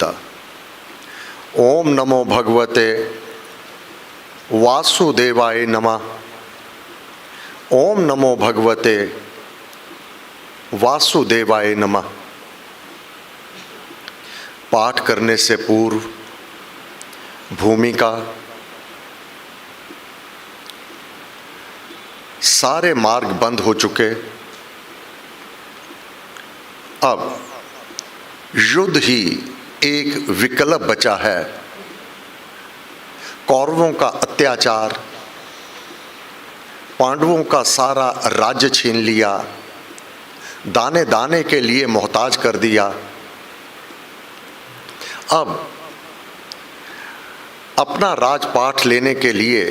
ओम नमो भगवते वासुदेवाय नमः। ओम नमो भगवते वासुदेवाय नमः। पाठ करने से पूर्व भूमिका, सारे मार्ग बंद हो चुके, अब युद्ध ही एक विकल्प बचा है। कौरवों का अत्याचार, पांडवों का सारा राज्य छीन लिया, दाने दाने के लिए मोहताज कर दिया। अब अपना राजपाट लेने के लिए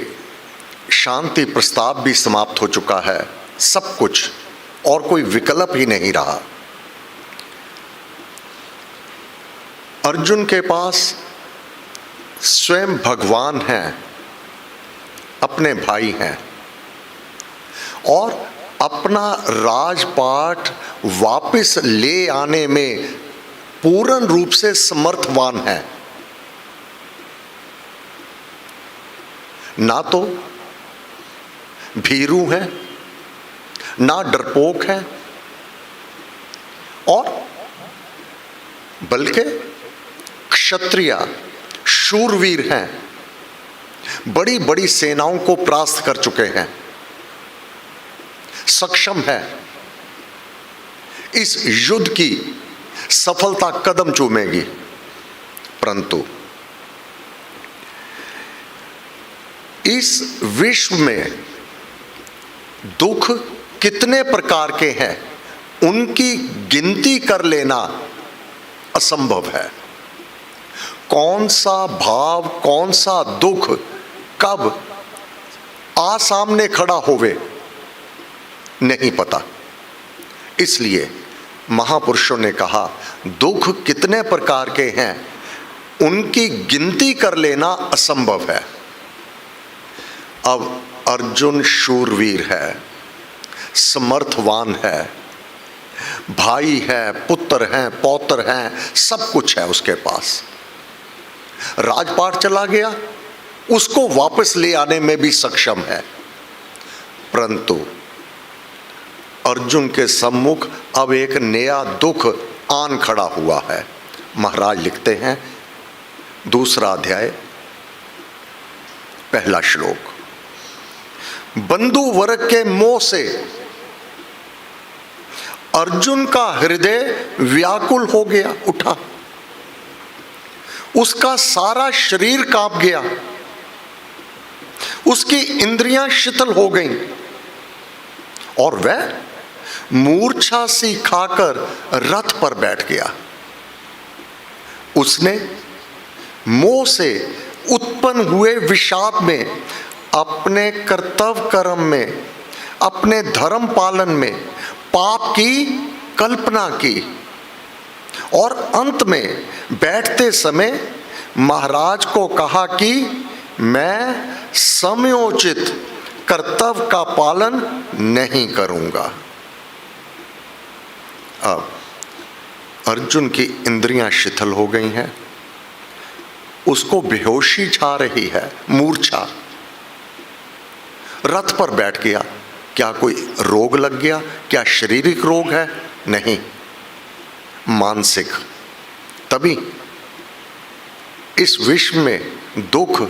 शांति प्रस्ताव भी समाप्त हो चुका है। सब कुछ, और कोई विकल्प ही नहीं रहा। अर्जुन के पास स्वयं भगवान हैं, अपने भाई हैं, और अपना राजपाट वापस ले आने में पूर्ण रूप से समर्थवान है। ना तो भीरू है, ना डरपोक है, और बल्कि क्षत्रिय शूरवीर हैं। बड़ी बड़ी सेनाओं को परास्त कर चुके हैं, सक्षम है। इस युद्ध की सफलता कदम चूमेगी। परंतु इस विश्व में दुख कितने प्रकार के हैं, उनकी गिनती कर लेना असंभव है। कौन सा भाव, कौन सा दुख कब सामने खड़ा होवे, नहीं पता। इसलिए महापुरुषों ने कहा, दुख कितने प्रकार के हैं, उनकी गिनती कर लेना असंभव है। अब अर्जुन शूरवीर है, समर्थवान है, भाई है, पुत्र हैं, पौत्र हैं, सब कुछ है उसके पास। राजपाट चला गया, उसको वापस ले आने में भी सक्षम है। परंतु अर्जुन के सम्मुख अब एक नया दुख आन खड़ा हुआ है। महाराज लिखते हैं, दूसरा अध्याय, पहला श्लोक। बंधु वर्ग के मोह से अर्जुन का हृदय व्याकुल हो गया, उठा। उसका सारा शरीर कांप गया, उसकी इंद्रियां शिथिल हो गईं, और वह मूर्छा सी खाकर रथ पर बैठ गया। उसने मोह से उत्पन्न हुए विषाद में, अपने कर्तव्य कर्म में, अपने धर्म पालन में पाप की कल्पना की, और अंत में बैठते समय महाराज को कहा कि मैं समयोचित कर्तव्य का पालन नहीं करूंगा। अब अर्जुन की इंद्रियां शिथिल हो गई हैं, उसको बेहोशी छा रही है, मूर्छा। रथ पर बैठ गया। क्या कोई रोग लग गया? क्या शारीरिक रोग है? नहीं, मानसिक। तभी इस विश्व में दुख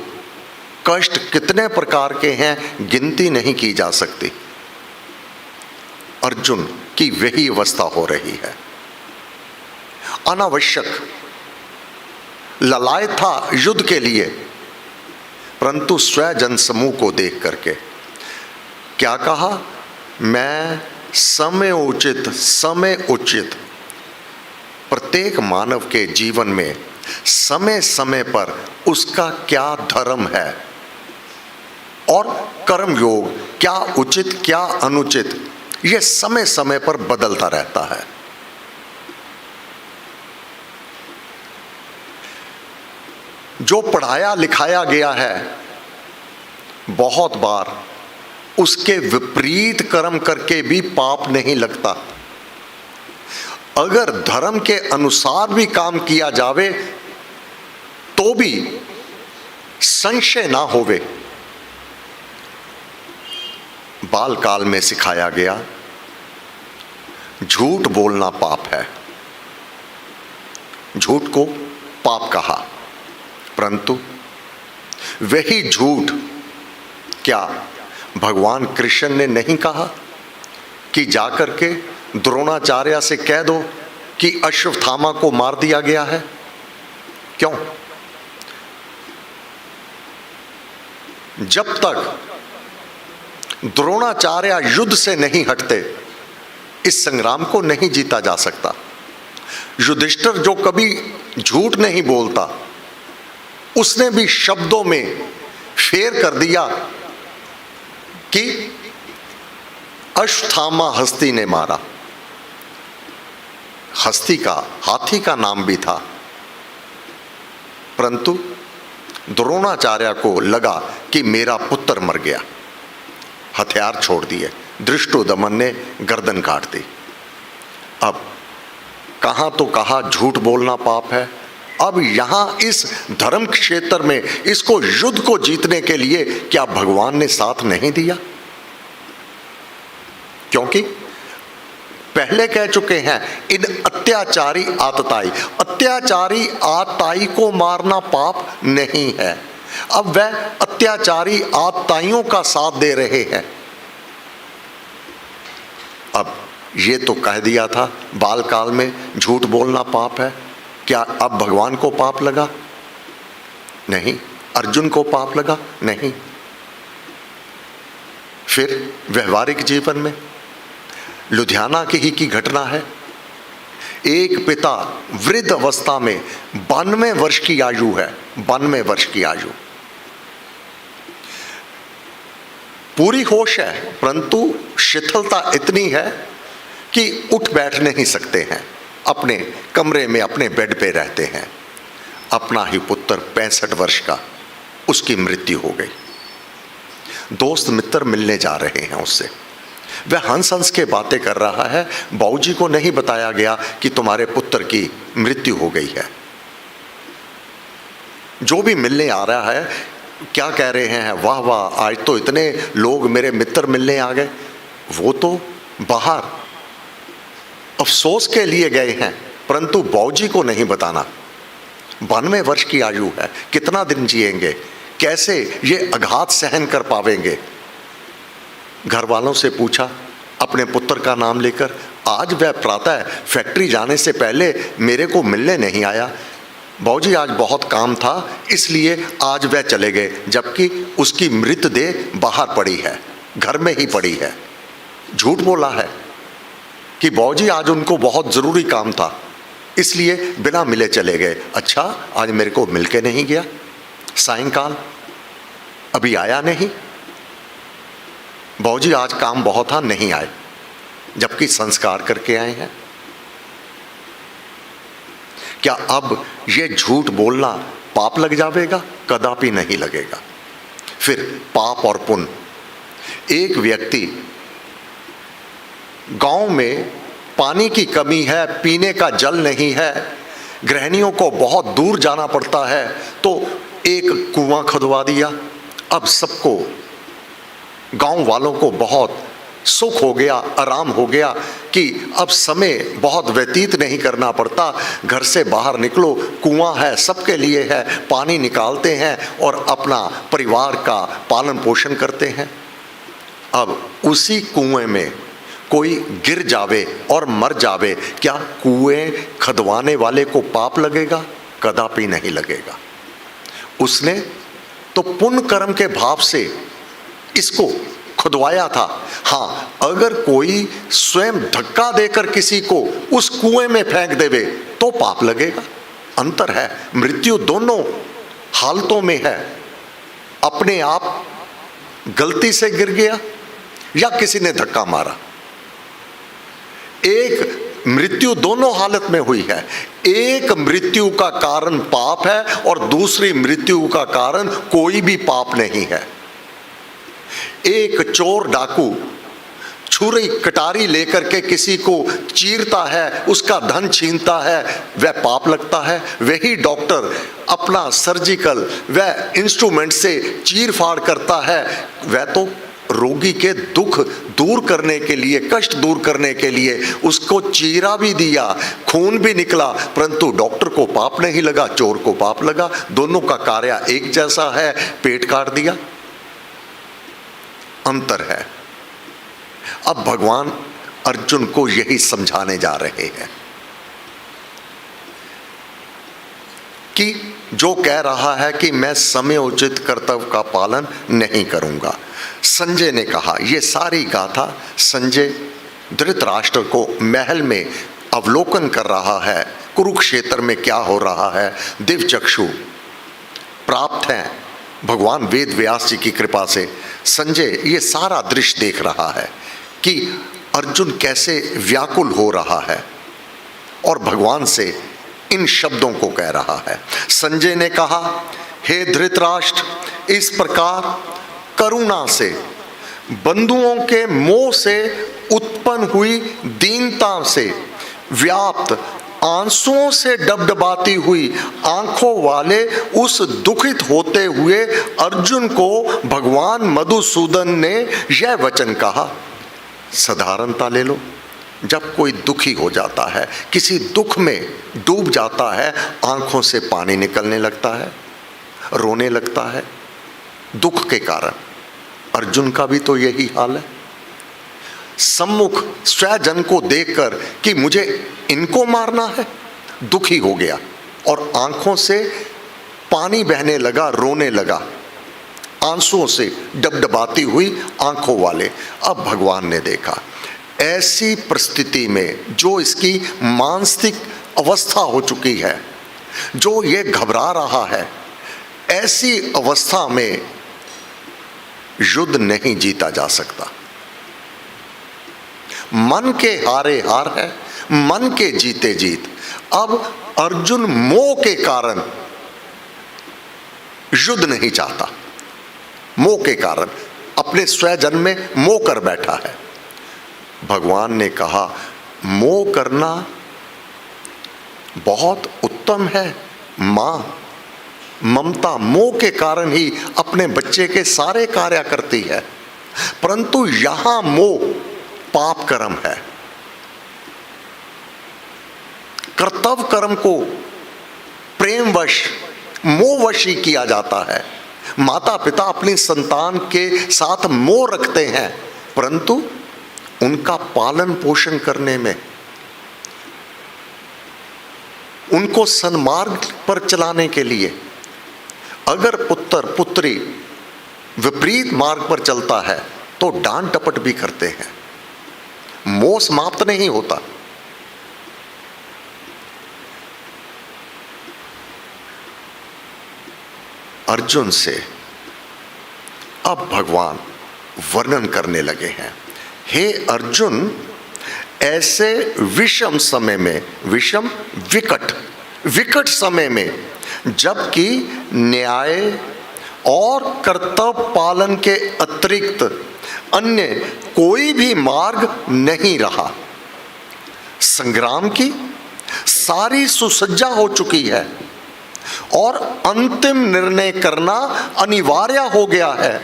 कष्ट कितने प्रकार के हैं, गिनती नहीं की जा सकती। अर्जुन की वही अवस्था हो रही है। अनावश्यक ललायत था युद्ध के लिए, परंतु स्वजन समूह को देख करके क्या कहा, मैं समय उचित। प्रत्येक मानव के जीवन में समय समय पर उसका क्या धर्म है, और कर्म योग क्या उचित क्या अनुचित, यह समय समय पर बदलता रहता है। जो पढ़ाया लिखाया गया है, बहुत बार उसके विपरीत कर्म करके भी पाप नहीं लगता। अगर धर्म के अनुसार भी काम किया जावे तो भी संशय ना होवे। बाल काल में सिखाया गया झूठ बोलना पाप है, झूठ को पाप कहा, परंतु वही झूठ क्या भगवान कृष्ण ने नहीं कहा कि जाकर के द्रोणाचार्य से कह दो कि अश्वत्थामा को मार दिया गया है? क्यों? जब तक द्रोणाचार्य युद्ध से नहीं हटते इस संग्राम को नहीं जीता जा सकता। युधिष्ठिर जो कभी झूठ नहीं बोलता, उसने भी शब्दों में फेर कर दिया कि अश्वत्थामा हस्ती ने मारा। हस्ती का, हाथी का नाम भी था, परंतु द्रोणाचार्य को लगा कि मेरा पुत्र मर गया, हथियार छोड़ दिए। धृष्टोद्युम्न ने गर्दन काट दी। अब कहां तो कहा झूठ बोलना पाप है, अब यहां इस धर्म क्षेत्र में इसको युद्ध को जीतने के लिए क्या भगवान ने साथ नहीं दिया? क्योंकि पहले कह चुके हैं इन अत्याचारी आतताई, अत्याचारी आतताई को मारना पाप नहीं है। अब वह अत्याचारी आतताइयों का साथ दे रहे हैं। अब ये तो कह दिया था बाल काल में झूठ बोलना पाप है, क्या अब भगवान को पाप लगा? नहीं। अर्जुन को पाप लगा? नहीं। फिर व्यवहारिक जीवन में लुधियाना की घटना है। एक पिता वृद्ध अवस्था में 92 वर्ष की आयु है, 92 वर्ष की आयु, पूरी होश है, परंतु शिथिलता इतनी है कि उठ बैठ नहीं सकते हैं, अपने कमरे में अपने बेड पे रहते हैं। अपना ही पुत्र 65 वर्ष का, उसकी मृत्यु हो गई। दोस्त मित्र मिलने जा रहे हैं उससे, वह हंस हंस के बातें कर रहा है। बाबूजी को नहीं बताया गया कि तुम्हारे पुत्र की मृत्यु हो गई है। जो भी मिलने आ रहा है क्या कह रहे हैं, वाह वाह आज तो इतने लोग मेरे मित्र मिलने आ गए। वो तो बाहर अफसोस के लिए गए हैं, परंतु बाबूजी को नहीं बताना। 92 वर्ष की आयु है, कितना दिन जिएंगे, कैसे ये आघात सहन कर पावेंगे। घर वालों से पूछा अपने पुत्र का नाम लेकर, आज वह प्रातः फैक्ट्री जाने से पहले मेरे को मिलने नहीं आया, बाबूजी आज बहुत काम था इसलिए आज वह चले गए, जबकि उसकी मृतदेह बाहर पड़ी है, घर में ही पड़ी है। झूठ बोला है कि बाबूजी आज उनको बहुत ज़रूरी काम था इसलिए बिना मिले चले गए। अच्छा, आज मेरे को मिल के नहीं गया, सायंकाल अभी आया नहीं, बाबूजी आज काम बहुत था नहीं आए, जबकि संस्कार करके आए हैं। क्या अब ये झूठ बोलना पाप लग जाएगा? कदापि नहीं लगेगा। फिर पाप और पुण्य, एक व्यक्ति गांव में पानी की कमी है, पीने का जल नहीं है, गृहिणियों को बहुत दूर जाना पड़ता है, तो एक कुआं खुदवा दिया। अब सबको, गांव वालों को बहुत सुख हो गया, आराम हो गया कि अब समय बहुत व्यतीत नहीं करना पड़ता, घर से बाहर निकलो, कुआं है, सबके लिए है, पानी निकालते हैं और अपना परिवार का पालन पोषण करते हैं। अब उसी कुएं में कोई गिर जावे और मर जावे, क्या कुएं खदवाने वाले को पाप लगेगा? कदापि नहीं लगेगा। उसने तो पुण्य कर्म के भाव से इसको खुदवाया था। हाँ, अगर कोई स्वयं धक्का देकर किसी को उस कुएं में फेंक देवे तो पाप लगेगा। अंतर है, मृत्यु दोनों हालतों में है। अपने आप गलती से गिर गया या किसी ने धक्का मारा, एक मृत्यु दोनों हालत में हुई है। एक मृत्यु का कारण पाप है और दूसरी मृत्यु का कारण कोई भी पाप नहीं है। एक चोर डाकू छुरी कटारी लेकर के किसी को चीरता है, उसका धन छीनता है, वह पाप लगता है। वही डॉक्टर अपना सर्जिकल वह इंस्ट्रूमेंट से चीर फाड़ करता है, वह तो रोगी के दुख दूर करने के लिए, कष्ट दूर करने के लिए उसको चीरा भी दिया, खून भी निकला, परंतु डॉक्टर को पाप नहीं लगा, चोर को पाप लगा। दोनों का कार्य एक जैसा है, पेट काट दिया, अंतर है। अब भगवान अर्जुन को यही समझाने जा रहे हैं कि जो कह रहा है कि मैं समयोचित कर्तव्य का पालन नहीं करूंगा। संजय ने कहा, यह सारी गाथा संजय धृतराष्ट्र को महल में अवलोकन कर रहा है, कुरुक्षेत्र में क्या हो रहा है, दिव्य चक्षु प्राप्त है भगवान वेद व्यास जी की कृपा से। संजय ये सारा दृश्य देख रहा है कि अर्जुन कैसे व्याकुल हो रहा है और भगवान से इन शब्दों को कह रहा है। संजय ने कहा, हे धृतराष्ट्र, इस प्रकार करुणा से, बंधुओं के मोह से उत्पन्न हुई दीनता से व्याप्त, आंसुओं से डबडबाती हुई आंखों वाले उस दुखित होते हुए अर्जुन को भगवान मधुसूदन ने यह वचन कहा। साधारणता ले लो, जब कोई दुखी हो जाता है, किसी दुख में डूब जाता है, आंखों से पानी निकलने लगता है, रोने लगता है दुख के कारण। अर्जुन का भी तो यही हाल है। सम्मुख स्वजन को देखकर कि मुझे इनको मारना है, दुखी हो गया और आंखों से पानी बहने लगा, रोने लगा, आंसुओं से डबडबाती हुई आंखों वाले। अब भगवान ने देखा ऐसी परिस्थिति में जो इसकी मानसिक अवस्था हो चुकी है, जो ये घबरा रहा है, ऐसी अवस्था में युद्ध नहीं जीता जा सकता। मन के हारे हार है, मन के जीते जीत। अब अर्जुन मोह के कारण युद्ध नहीं चाहता, मोह के कारण अपने स्वजन में मोह कर बैठा है। भगवान ने कहा, मोह करना बहुत उत्तम है। मां ममता मोह के कारण ही अपने बच्चे के सारे कार्य करती है, परंतु यहां मोह पाप कर्म है। कर्तव्य कर्म को प्रेमवश मोहवश ही किया जाता है। माता पिता अपनी संतान के साथ मोह रखते हैं, परंतु उनका पालन पोषण करने में, उनको सन्मार्ग पर चलाने के लिए, अगर पुत्र पुत्री विपरीत मार्ग पर चलता है तो डांट डपट भी करते हैं। मोह समाप्त नहीं होता। अर्जुन से अब भगवान वर्णन करने लगे हैं। हे अर्जुन, ऐसे विषम समय में, विषम विकट समय में, जबकि न्याय और कर्तव्य पालन के अतिरिक्त अन्य कोई भी मार्ग नहीं रहा, संग्राम की सारी सुसज्जा हो चुकी है और अंतिम निर्णय करना अनिवार्य हो गया है,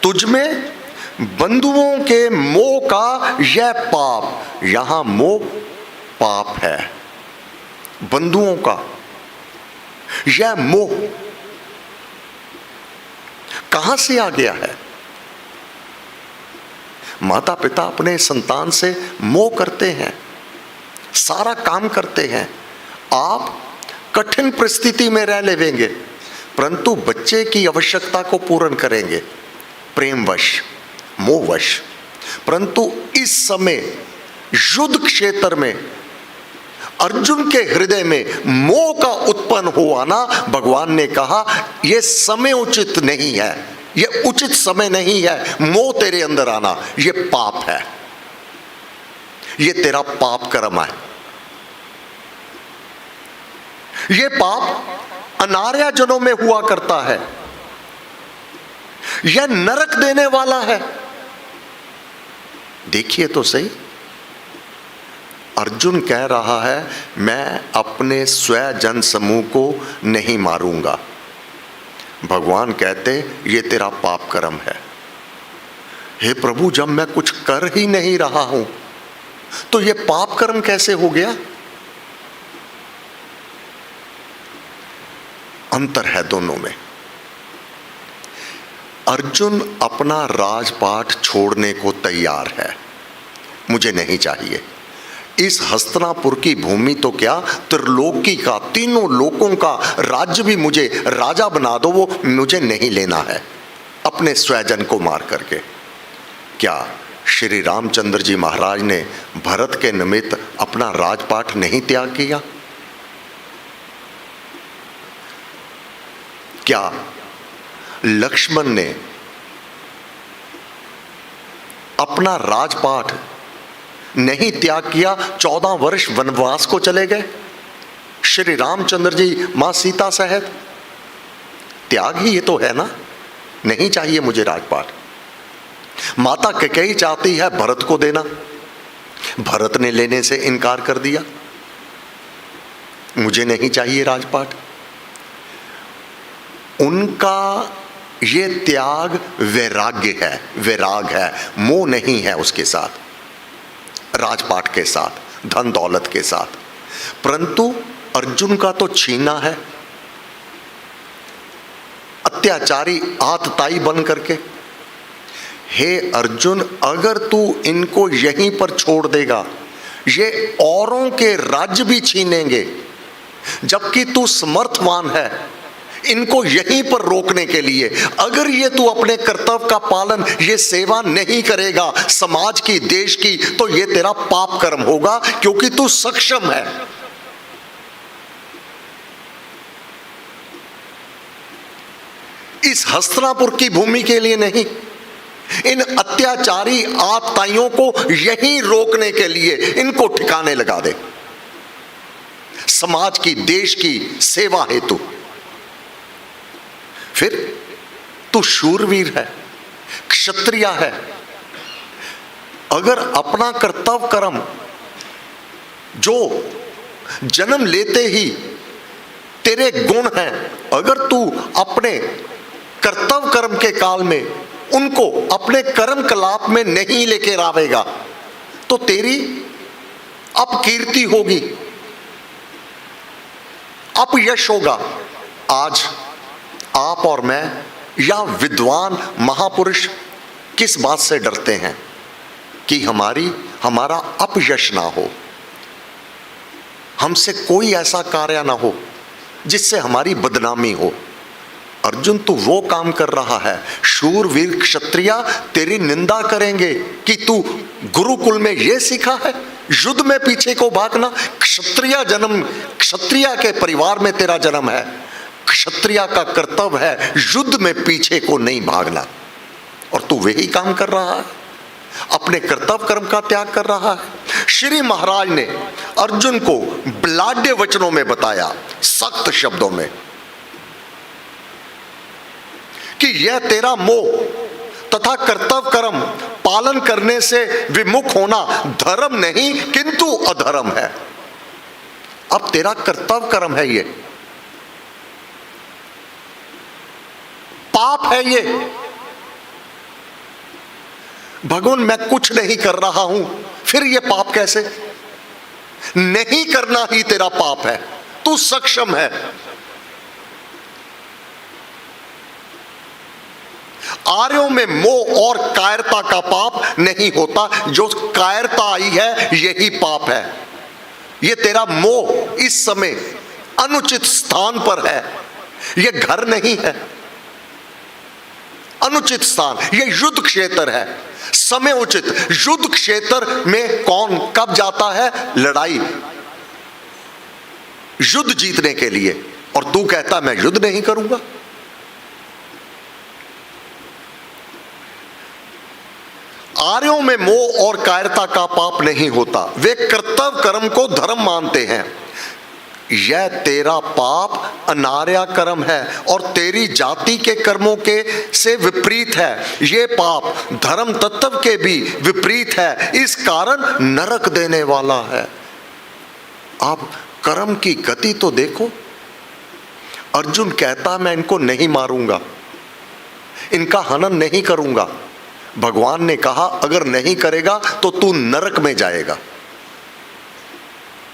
तुझमें बंधुओं के मोह का यह पाप, यहां मोह पाप है, बंधुओं का यह मोह कहां से आ गया है? माता पिता अपने संतान से मोह करते हैं, सारा काम करते हैं। आप कठिन परिस्थिति में रह लेंगे, परंतु बच्चे की आवश्यकता को पूर्ण करेंगे प्रेमवश, मोहवश। परंतु इस समय युद्ध क्षेत्र में अर्जुन के हृदय में मोह का उत्पन्न हुआ ना, भगवान ने कहा यह समय उचित नहीं है, यह उचित समय नहीं है। मोह तेरे अंदर आना यह पाप है, यह तेरा पाप कर्म है। यह पाप अनार्य जनों में हुआ करता है, यह नरक देने वाला है। देखिए तो सही, अर्जुन कह रहा है मैं अपने स्वजन समूह को नहीं मारूंगा। भगवान कहते ये तेरा पाप कर्म है। हे प्रभु, जब मैं कुछ कर ही नहीं रहा हूं तो ये पाप कर्म कैसे हो गया? अंतर है दोनों में। अर्जुन अपना राजपाट छोड़ने को तैयार है, मुझे नहीं चाहिए। इस हस्तिनापुर की भूमि तो क्या, त्रिलोकी का, तीनों लोकों का राज्य भी मुझे राजा बना दो, वो मुझे नहीं लेना है अपने स्वजन को मार करके। क्या श्री रामचंद्र जी महाराज ने भरत के निमित्त अपना राजपाट नहीं त्याग किया? क्या लक्ष्मण ने अपना राजपाट नहीं त्याग किया? 14 वर्ष वनवास को चले गए श्री रामचंद्र जी मां सीता सहित। त्याग ही ये तो है ना, नहीं चाहिए मुझे राजपाट। माता कैकेयी चाहती है भरत को देना, भरत ने लेने से इनकार कर दिया, मुझे नहीं चाहिए राजपाट। उनका ये त्याग वैराग्य है, वैराग है, मोह नहीं है उसके साथ, राजपाट के साथ, धन दौलत के साथ। परंतु अर्जुन का तो छीना है, अत्याचारी आतताई बन करके। हे अर्जुन, अगर तू इनको यहीं पर छोड़ देगा, ये औरों के राज्य भी छीनेंगे, जबकि तू समर्थवान है इनको यहीं पर रोकने के लिए। अगर ये तू अपने कर्तव्य का पालन, ये सेवा नहीं करेगा समाज की, देश की, तो ये तेरा पाप कर्म होगा, क्योंकि तू सक्षम है। इस हस्तिनापुर की भूमि के लिए नहीं, इन अत्याचारी आतताइयों को यहीं रोकने के लिए इनको ठिकाने लगा दे, समाज की, देश की सेवा हेतु। फिर तू शूरवीर है, क्षत्रिय है, अगर अपना कर्तव्य कर्म जो जन्म लेते ही तेरे गुण हैं, अगर तू अपने कर्तव्य कर्म के काल में उनको अपने कर्म कलाप में नहीं लेकर आवेगा, तो तेरी अपकीर्ति होगी, अपयश होगा। आज आप और मैं या विद्वान महापुरुष किस बात से डरते हैं कि हमारा अपयश ना हो, हमसे कोई ऐसा कार्य ना हो जिससे हमारी बदनामी हो। अर्जुन, तू वो काम कर रहा है, शूरवीर क्षत्रिय तेरी निंदा करेंगे कि तू गुरुकुल में ये सीखा है, युद्ध में पीछे को भागना। क्षत्रिय जन्म, क्षत्रिय के परिवार में तेरा जन्म है, क्षत्रिय का कर्तव्य है युद्ध में पीछे को नहीं भागना, और तू वही काम कर रहा है, अपने कर्तव्य कर्म का त्याग कर रहा है। श्री महाराज ने अर्जुन को बलाढ्य वचनों में बताया, सख्त शब्दों में, कि यह तेरा मोह तथा कर्तव्य कर्म पालन करने से विमुख होना धर्म नहीं किंतु अधर्म है। अब तेरा कर्तव्य कर्म है, ये पाप है। ये भगवान, मैं कुछ नहीं कर रहा हूं, फिर ये पाप कैसे? नहीं करना ही तेरा पाप है, तू सक्षम है। आर्यों में मोह और कायरता का पाप नहीं होता, जो कायरता आई है यही पाप है। ये तेरा मोह इस समय अनुचित स्थान पर है, ये घर नहीं है, अनुचित स्थान, ये युद्ध क्षेत्र है, समय उचित। युद्ध क्षेत्र में कौन कब जाता है? लड़ाई, युद्ध जीतने के लिए, और तू कहता मैं युद्ध नहीं करूंगा। आर्यों में मोह और कायरता का पाप नहीं होता, वे कर्तव्य कर्म को धर्म मानते हैं। यह तेरा पाप अनार्या कर्म है और तेरी जाति के कर्मों के से विपरीत है। ये पाप धर्म तत्व के भी विपरीत है, इस कारण नरक देने वाला है। आप कर्म की गति तो देखो। अर्जुन कहता मैं इनको नहीं मारूंगा, इनका हनन नहीं करूंगा। भगवान ने कहा अगर नहीं करेगा तो तू नरक में जाएगा।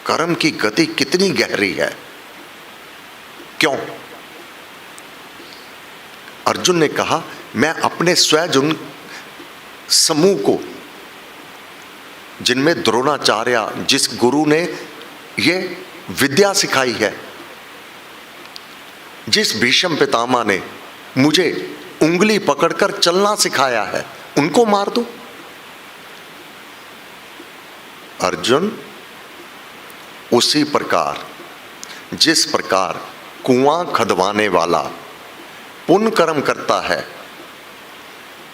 कर्म की गति कितनी गहरी है। क्यों? अर्जुन ने कहा मैं अपने स्वजन समूह को, जिनमें द्रोणाचार्य जिस गुरु ने ये विद्या सिखाई है, जिस भीष्म पितामह ने मुझे उंगली पकड़कर चलना सिखाया है, उनको मार दूं? अर्जुन, उसी प्रकार जिस प्रकार कुआं खदवाने वाला पुण्य कर्म करता है,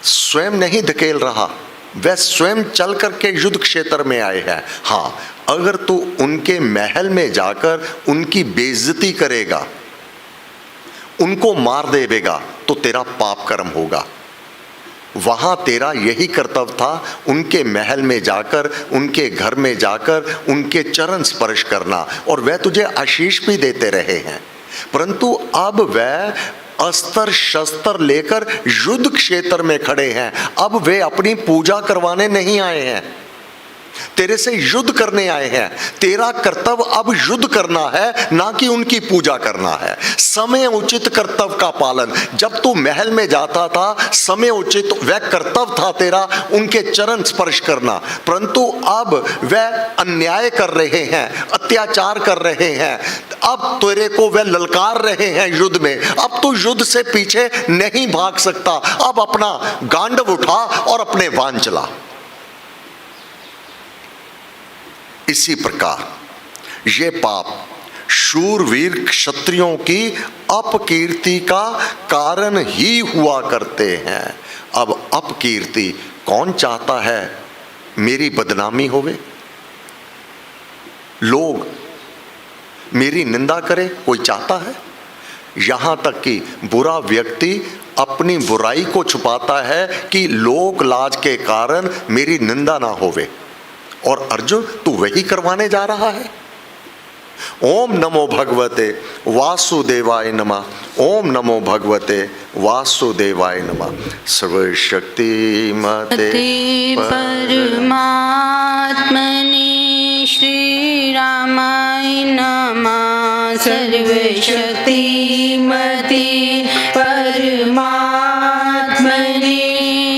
स्वयं नहीं धकेल रहा, वह स्वयं चल करके युद्ध क्षेत्र में आए हैं। हाँ, अगर तू उनके महल में जाकर उनकी बेइज्जती करेगा, उनको मार देवेगा, तो तेरा पाप कर्म होगा। वहां तेरा यही कर्तव्य था, उनके महल में जाकर, उनके घर में जाकर उनके चरण स्पर्श करना, और वह तुझे आशीष भी देते रहे हैं। परंतु अब वह अस्त्र शस्त्र लेकर युद्ध क्षेत्र में खड़े हैं। अब वे अपनी पूजा करवाने नहीं आए हैं, तेरे से युद्ध करने आए हैं। तेरा कर्तव्य अब युद्ध करना है, ना कि उनकी पूजा करना है। समय उचित कर्तव्य का पालन। जब तू महल में जाता था, समय उचित वह कर्तव्य था तेरा उनके चरण स्पर्श करना, परंतु अब वह अन्याय कर रहे हैं, अत्याचार कर रहे हैं। अब तेरे को वह ललकार रहे हैं युद्ध में। अब तू युद्ध से पीछे नहीं भाग सकता। अब अपना गांडव उठा और अपने वाहन चला। इसी प्रकार ये पाप शूरवीर क्षत्रियों की अपकीर्ति का कारण ही हुआ करते हैं। अब अपकीर्ति कौन चाहता है मेरी बदनामी होवे? लोग मेरी निंदा करे, कोई चाहता है? यहां तक कि बुरा व्यक्ति अपनी बुराई को छुपाता है कि लोक लाज के कारण मेरी निंदा ना होवे। और अर्जुन, तू वही करवाने जा रहा है। ओम नमो भगवते वासुदेवाय नमः। ओम नमो भगवते वासुदेवाय नमः। सर्वशक्तिमते परमात्मने श्री रामाय नमः। सर्वशक्तिमते परमात्मने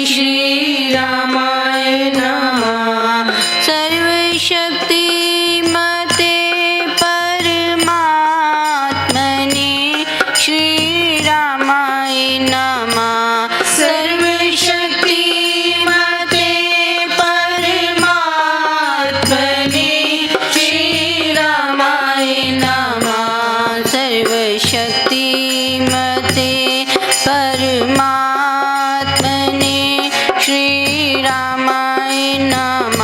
श्री रामाय नमः। सर्वशक्तिमते परमात्मने श्री रामाय नमः। सर्वशक्तिमते परमात्मने श्री रामाय नमः। सर्वशक्तिमते परमात्मने श्री रामाय नमः।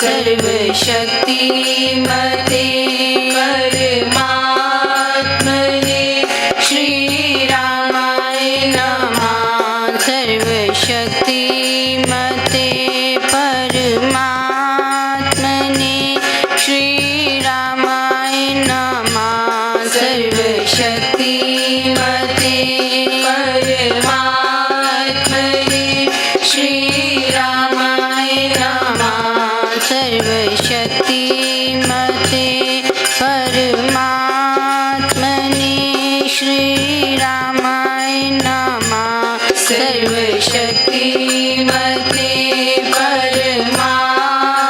सर्वशक्तिमते परमात्मने श्री रामाय नमः। सर्वशक्तिमते परमात्मने श्री रामाय नमः। सर्वशक्तिमते परमात्मने श्री रामाय नमः। सर्वशक्तिमते परमात्मने श्री रामाय नमः। सर्वशक्तिमते परमात्मने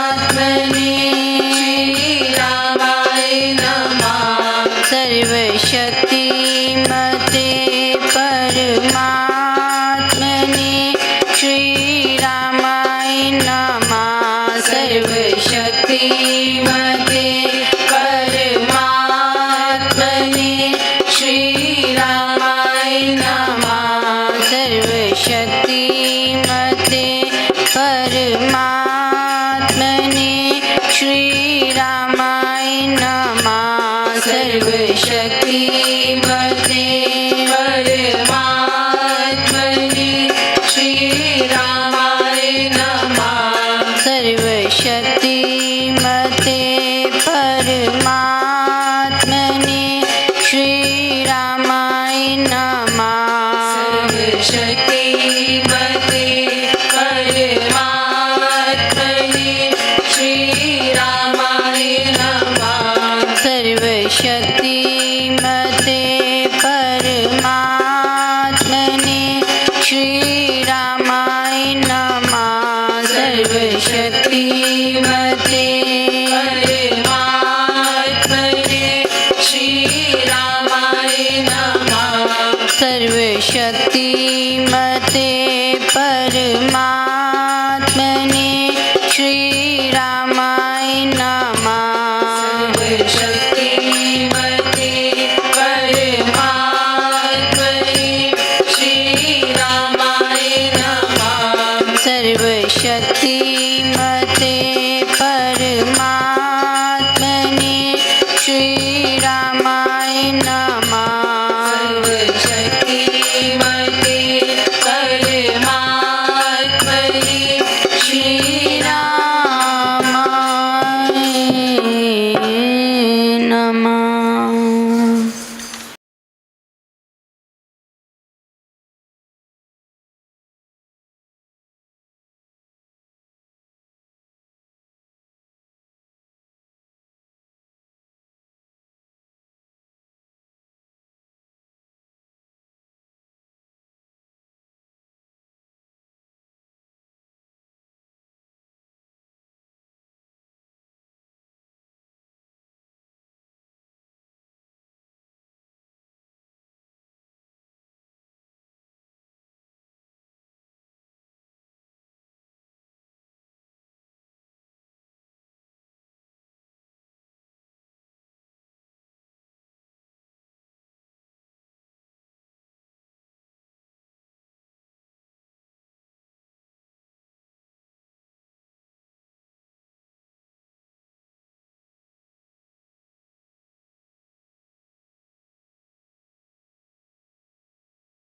श्री रामाय नमः। सर्वशक्तिमते परमात्मने श्री रामाय नमः। सर्वशक्तिमते परमात्मने श्री रामाय नमः। सर्वशक्तिमते परमात्मने श्री रामाय नमः। सर्वशक्तिमते परमात्मने श्रीरामाय नमः सर्वशक्तिमते परमात्मने श्रीरामाय नमः सर्वशक्तिमते परमात्मने श्रीरामाय नमः सर्वशक्तिमते परमात्मने श्रीरामाय नमः सर्वशक्तिमते परमात्मने श्रीरामाय नमः सर्वशक्ति